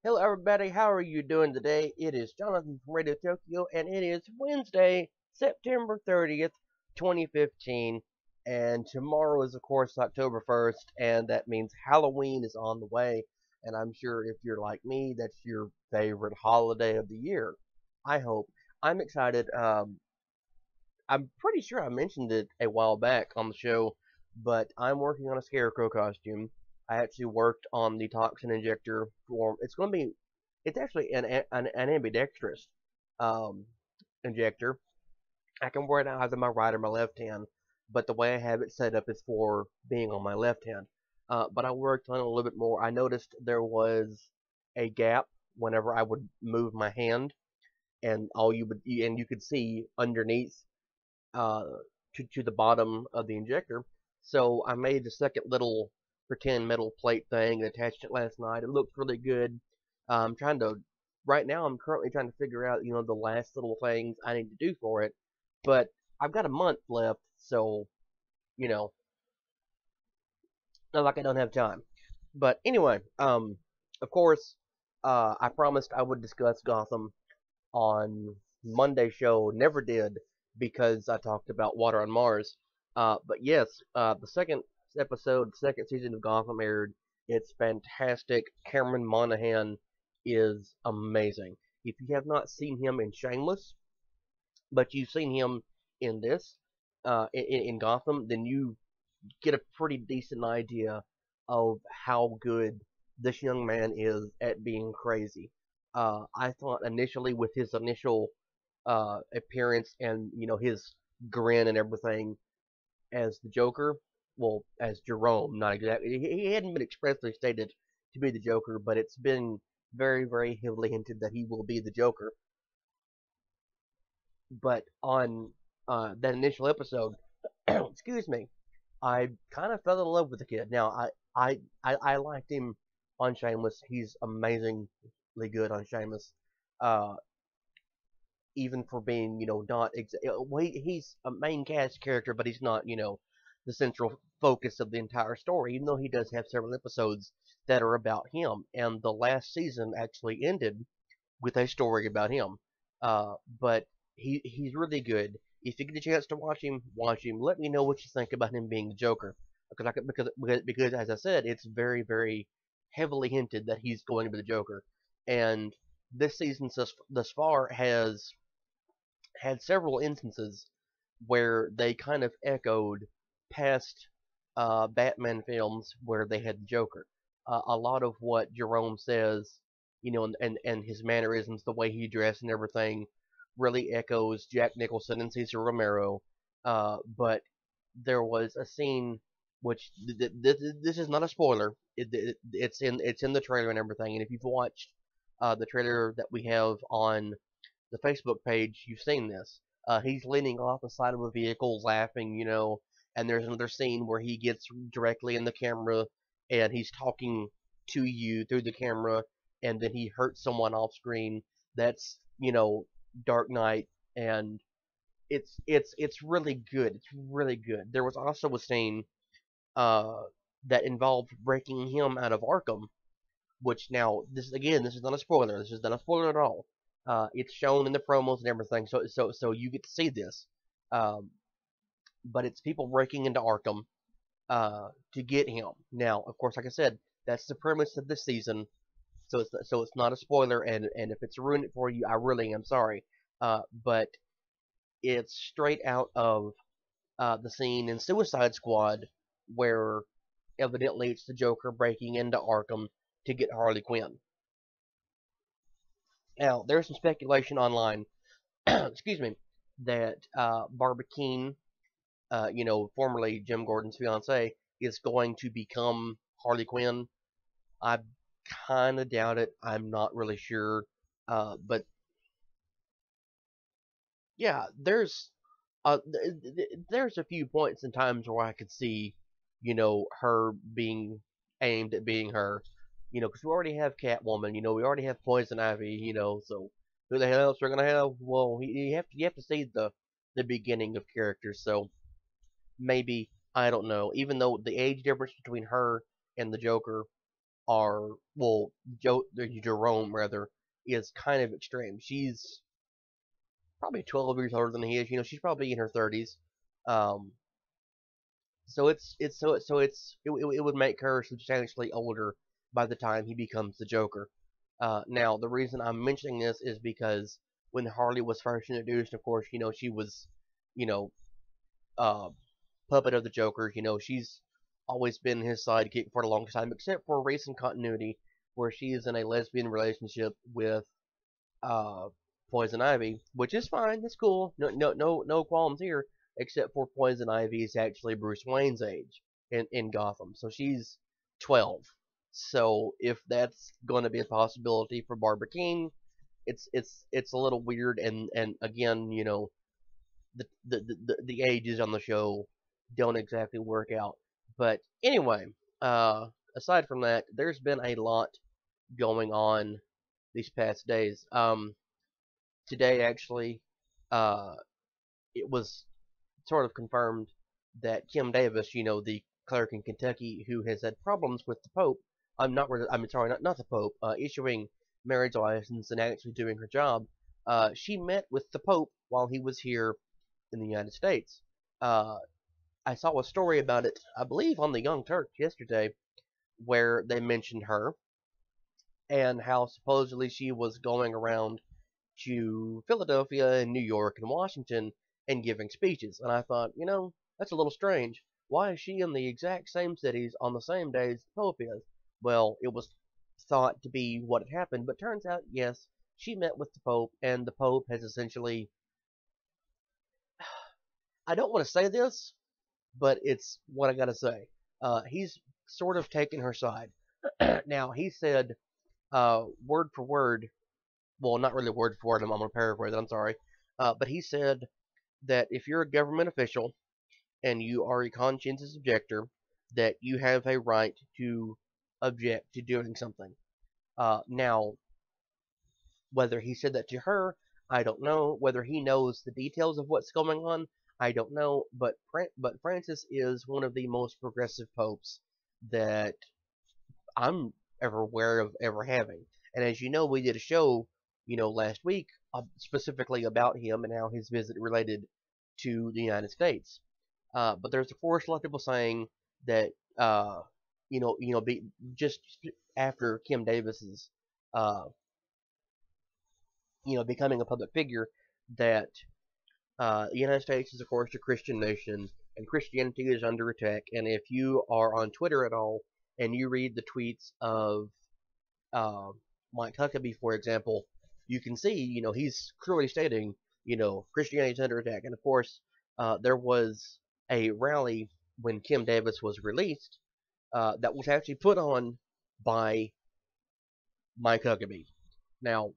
Hello, everybody. How are you doing today? It is Jonathan from Radio Tokyo, and it is Wednesday, September 30th, 2015. And tomorrow is, of course, October 1st, and that means Halloween is on the way. And I'm sure if you're like me, that's your favorite holiday of the year. I hope. I'm excited. I'm pretty sure I mentioned it a while back on the show, but I'm working on a scarecrow costume. I actually worked on the toxin injector for. It's actually an ambidextrous um, injector. I can wear it either my right or my left hand, but the way I have it set up is for being on my left hand. But I worked on it a little bit more. I noticed there was a gap whenever I would move my hand, and you could see underneath uh, to the bottom of the injector. So I made the second little pretend metal plate thing and attached it last night. It looks really good. I'm trying to right now. I'm currently trying to figure out the last little things I need to do for it. But I've got a month left, so you know not like I don't have time. But anyway, of course, I promised I would discuss Gotham on Monday's show. Never did because I talked about Water on Mars. But yes, the second episode, second season of Gotham aired. It's fantastic. Cameron Monaghan is amazing. If you have not seen him in Shameless, but you've seen him in this, in Gotham, then you get a pretty decent idea of how good this young man is at being crazy. I thought initially with his initial appearance and his grin and everything as the Joker, well, as Jerome, not exactly. He hadn't been expressly stated to be the Joker, but it's been very, very heavily hinted that he will be the Joker. But on that initial episode, excuse me, I kind of fell in love with the kid. Now, I liked him on Shameless. He's amazingly good on Shameless. Uh, Even for being, not well, he's a main cast character, but he's not, the central focus of the entire story. Even though he does have several episodes that are about him, and the last season actually ended with a story about him. But he's really good. If you get a chance to watch him, watch him. Let me know what you think about him being the Joker, because as I said, it's very very heavily hinted that he's going to be the Joker, and this season thus far has had several instances where they kind of echoed past Batman films where they had the Joker. A lot of what Jerome says, and his mannerisms, the way he dressed and everything, really echoes Jack Nicholson and Cesar Romero. But there was a scene which this is not a spoiler. It's in the trailer and everything. And if you've watched the trailer that we have on the Facebook page, you've seen this. He's leaning off the side of a vehicle, laughing, and there's another scene where he gets directly in the camera and he's talking to you through the camera, and then he hurts someone off screen. That's, Dark Knight, and it's really good. It's really good. There was also a scene uh, that involved breaking him out of Arkham, which now this is not a spoiler. This is not a spoiler at all. It's shown in the promos and everything, so you get to see this. Um, but it's people breaking into Arkham to get him. Now, of course, like I said, that's the premise of this season, so it's not a spoiler. And if it's ruined it for you, I really am sorry. But it's straight out of the scene in Suicide Squad where evidently it's the Joker breaking into Arkham to get Harley Quinn. Now, there's some speculation online, excuse me, that Barbara Keene, formerly Jim Gordon's fiance, is going to become Harley Quinn. I kind of doubt it. I'm not really sure. But Yeah, there's a few points and times where I could see, her being aimed at being her, because we already have Catwoman, we already have Poison Ivy, so who the hell else we're gonna have? Well, you have to see the beginning of characters, so maybe I don't know. Even though the age difference between her and the Joker are well, Jerome rather is kind of extreme. She's probably 12 years older than he is. She's probably in her 30s. Um, so it would make her substantially older by the time he becomes the Joker. Now the reason I'm mentioning this is because when Harley was first introduced, of course, she was, you know, uh, puppet of the Joker. She's always been his sidekick for the longest time, except for recent continuity where she is in a lesbian relationship with uh, Poison Ivy, which is fine. That's cool. No qualms here. Except for Poison Ivy is actually Bruce Wayne's age in Gotham, so she's 12. So if that's going to be a possibility for Barbara King, it's a little weird. And again, the ages on the show don't exactly work out. But anyway, uh, aside from that, there's been a lot going on these past days. Today actually, uh, it was sort of confirmed that Kim Davis, the clerk in Kentucky who has had problems with the Pope, I'm sorry, not the Pope, issuing marriage license and actually doing her job. She met with the Pope while he was here in the United States. Uh, I saw a story about it, I believe, on the Young Turks yesterday, where they mentioned her and how supposedly she was going around to Philadelphia and New York and Washington and giving speeches. And I thought, that's a little strange. Why is she in the exact same cities on the same days the Pope is? Well, it was thought to be what had happened, but turns out, yes, she met with the Pope, and the Pope has essentially. I don't want to say this, but it's what I gotta say. He's sort of taken her side. Now, he said, word for word, well, not really word for word, I'm going to paraphrase it, I'm sorry. But he said that if you're a government official and you are a conscientious objector, that you have a right to object to doing something. Now, whether he said that to her, I don't know. Whether he knows the details of what's going on, I don't know. But Francis is one of the most progressive popes that I'm ever aware of ever having. And as you know, we did a show, last week specifically about him and how his visit related to the United States. But there's of course a lot of people saying that just after Kim Davis's uh, becoming a public figure, that the United States is of course a Christian nation, and Christianity is under attack. And if you are on Twitter at all and you read the tweets of uh, Mike Huckabee, for example, you can see, he's clearly stating, Christianity is under attack. And of course, there was a rally when Kim Davis was released that was actually put on by Mike Huckabee. Now,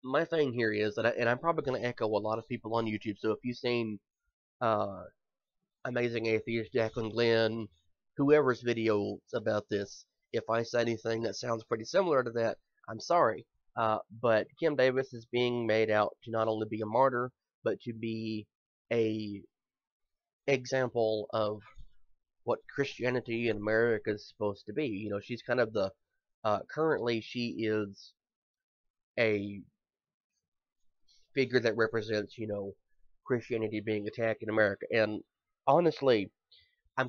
my thing here is that, and I'm probably going to echo a lot of people on YouTube. So if you've seen uh, Amazing Atheist, Jacqueline Glenn, whoever's videos about this, if I say anything that sounds pretty similar to that, I'm sorry. But Kim Davis is being made out to not only be a martyr, but to be a example of what Christianity in America is supposed to be. She's kind of the currently she is a figure that represents, Christianity being attacked in America. And honestly, I'm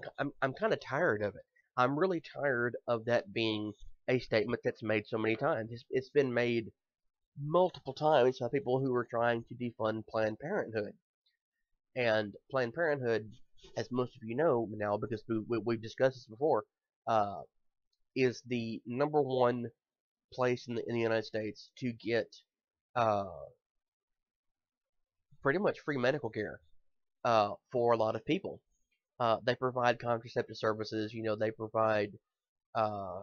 kind of tired of it. I'm really tired of that being a statement that's made so many times. It's been made multiple times by people who are trying to defund Planned Parenthood. And Planned Parenthood, as most of you know now, because we've discussed this before, uh, is the number one place in the United States to get uh, pretty much free medical care for a lot of people. They provide contraceptive services. They provide uh,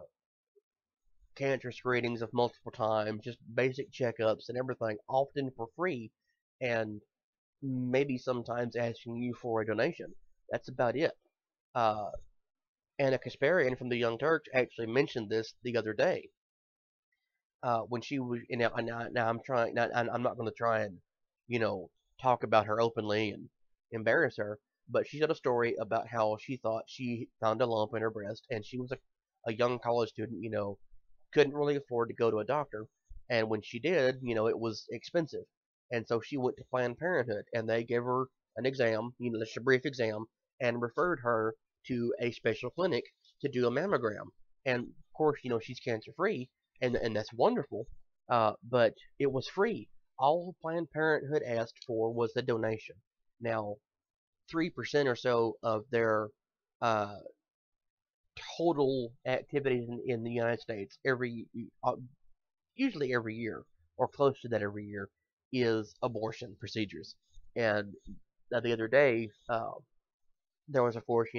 cancer screenings of multiple times, just basic checkups and everything, often for free. and maybe sometimes asking you for a donation. That's about it. Uh, and a Kasparian from the Young Turks actually mentioned this the other day when she was. Now I'm trying. Now, I'm not going to try and you know talk about her openly and embarrass her, but she told a story about how she thought she found a lump in her breast, and she was a young college student. Couldn't really afford to go to a doctor, and when she did, it was expensive, and so she went to Planned Parenthood, and they gave her an exam, just a brief exam, and referred her to a special clinic to do a mammogram. And of course, she's cancer free, and that's wonderful. But it was free. All Planned Parenthood asked for was a donation. Now, 3% or so of their uh, total activities in the United States usually every year or close to that every year is abortion procedures. And the other day, there was, of course,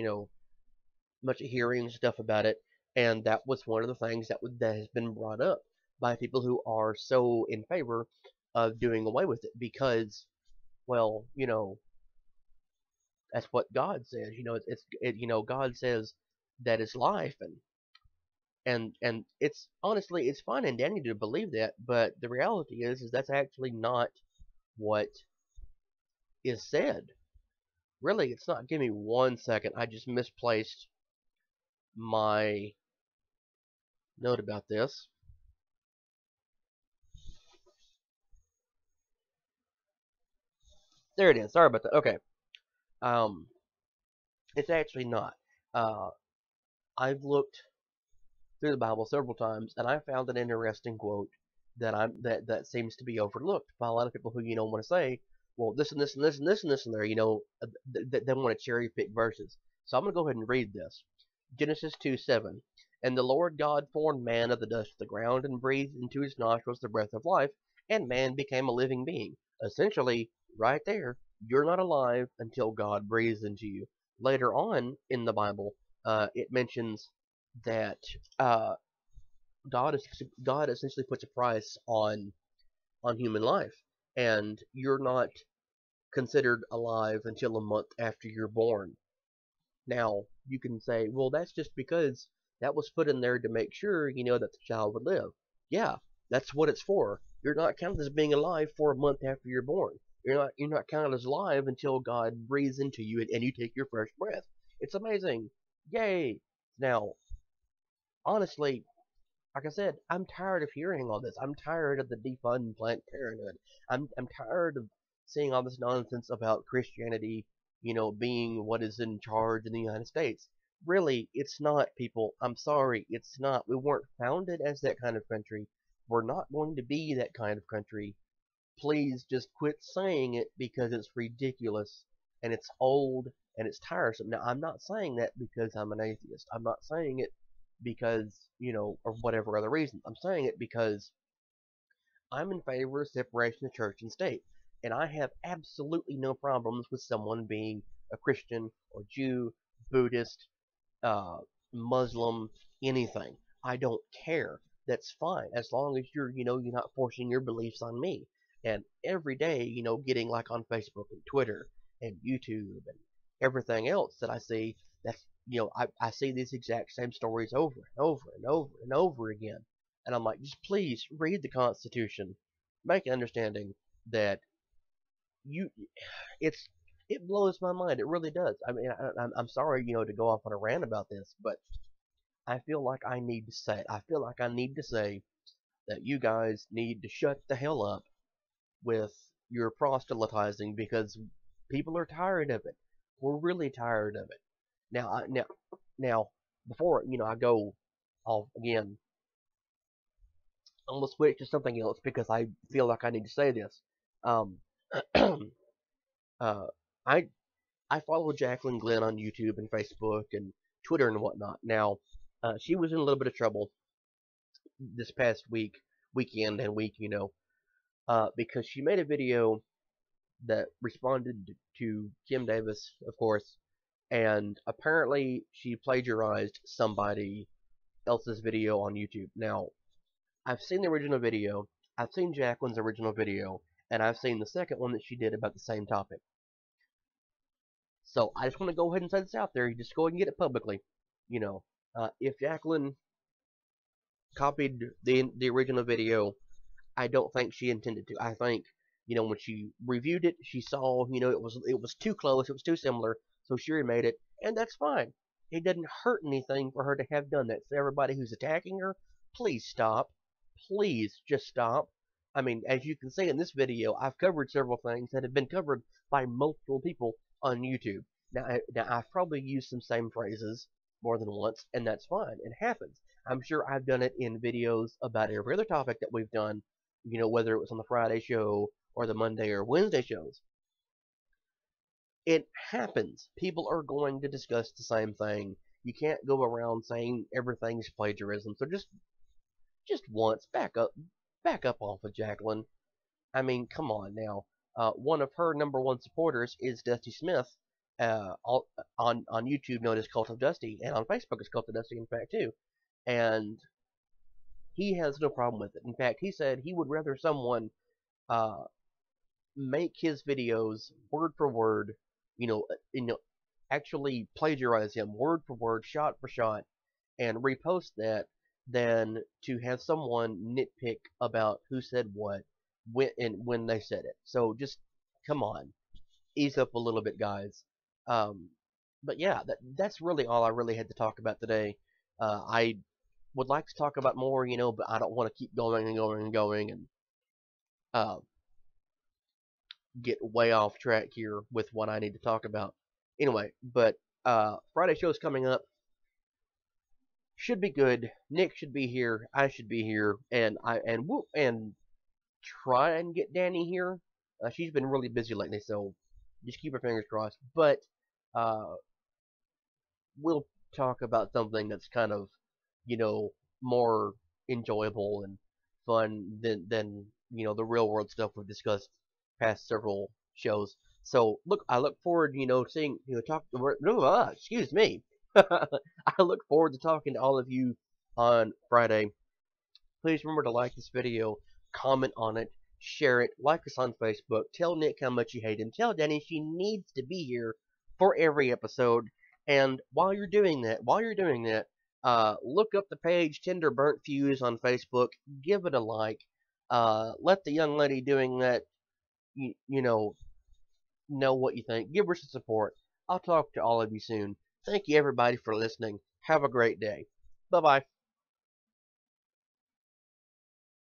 much of hearing stuff about it, and that was one of the things that has been brought up by people who are so in favor of doing away with it because, well, that's what God says. God says that it's life, and it's honestly it's fine and dandy to believe that, but the reality is that's actually not what is said. Really, it's not. Give me 1 second. I just misplaced my note about this. There it is. Sorry about that. Okay. Um, it's actually not. Uh, I've looked through the Bible several times, and I found an interesting quote that seems to be overlooked by a lot of people who want to say, well, this and this and this and this and this and there. They want to cherry pick verses. So I'm going to go ahead and read this. Genesis 2:7. And the Lord God formed man of the dust of the ground and breathed into his nostrils the breath of life, and man became a living being. Essentially, right there, you're not alive until God breathes into you. Later on in the Bible, it mentions that uh, God essentially puts a price on human life, and you're not considered alive until a month after you're born. Now, you can say, well, that's just because that was put in there to make sure, that the child would live. Yeah, that's what it's for. You're not counted as being alive for a month after you're born. You're not counted as alive until God breathes into you and you take your first breath. It's amazing. Yay. Now, honestly, like I said, I'm tired of hearing all this. I'm tired of the defund Planned Parenthood. I'm tired of seeing all this nonsense about Christianity, being what is in charge in the United States. Really, it's not, people. I'm sorry, it's not. We weren't founded as that kind of country. We're not going to be that kind of country. Please just quit saying it because it's ridiculous and it's old and it's tiresome. Now, I'm not saying that because I'm an atheist. I'm not saying it because, or whatever other reason. I'm saying it because I'm in favor of separation of church and state. And I have absolutely no problems with someone being a Christian or Jew, Buddhist, uh, Muslim, anything. I don't care. That's fine as long as you're not forcing your beliefs on me. And every day, getting like on Facebook and Twitter and YouTube and everything else that I see, that's I see these exact same stories over and over and over and over again. And I'm like, just please read the Constitution, make an understanding that you it's it blows my mind. It really does. I mean, I'm sorry, to go off on a rant about this, but I feel like I need to say it. I feel like I need to say that you guys need to shut the hell up with your proselytizing because people are tired of it. We're really tired of it. Now, before I go off again, I'm gonna switch to something else because I feel like I need to say this. Um, uh, I I follow Jacqueline Glenn on YouTube and Facebook and Twitter and whatnot. Now, she was in a little bit of trouble this past weekend and week, because she made a video that responded to Kim Davis, of course, and apparently she plagiarized somebody else's video on YouTube. Now, I've seen the original video, I've seen Jacqueline's original video, and I've seen the second one that she did about the same topic. So I just want to go ahead and say this out there. You just go ahead and get it publicly. You know, if Jacqueline copied the original video, I don't think she intended to. I think, when she reviewed it, she saw, it was too close, it was too similar, so she remade it, and that's fine. It doesn't hurt anything for her to have done that. So everybody who's attacking her, please stop. Please just stop. I mean, as you can see in this video, I've covered several things that have been covered by multiple people on YouTube. Now I've probably used some same phrases more than once, and that's fine. It happens. I'm sure I've done it in videos about every other topic that we've done, whether it was on the Friday show or the Monday or Wednesday shows. It happens. People are going to discuss the same thing. You can't go around saying everything's plagiarism. So just once, back up off of Jacqueline. I mean, come on now. One of her number one supporters is Dusty Smith, on YouTube known as Cult of Dusty, and on Facebook as Cult of Dusty, in fact, too. And he has no problem with it. In fact, he said he would rather someone make his videos word for word, actually plagiarize him word for word, shot for shot, and repost that than to have someone nitpick about who said what when they said it. So just come on, ease up a little bit, guys. But yeah, that's really all I really had to talk about today. I would like to talk about more, but I don't want to keep going and going and going and get way off track here with what I need to talk about. Anyway, but Friday show's coming up. Should be good. Nick should be here. I should be here, and we'll try and get Danny here. She's been really busy lately, so just keep her fingers crossed. But we'll talk about something that's kind of, more enjoyable and fun than the real world stuff we've discussed past several shows. So I look forward, seeing, excuse me. I look forward to talking to all of you on Friday. Please remember to like this video, comment on it, share it, like us on Facebook, tell Nick how much you hate him, tell Danny she needs to be here for every episode. And while you're doing that, look up the page Tender Burnt Fuse on Facebook, give it a like, let the young lady doing that, know what you think, give her some support. I'll talk to all of you soon. Thank you everybody for listening. Have a great day. Bye bye.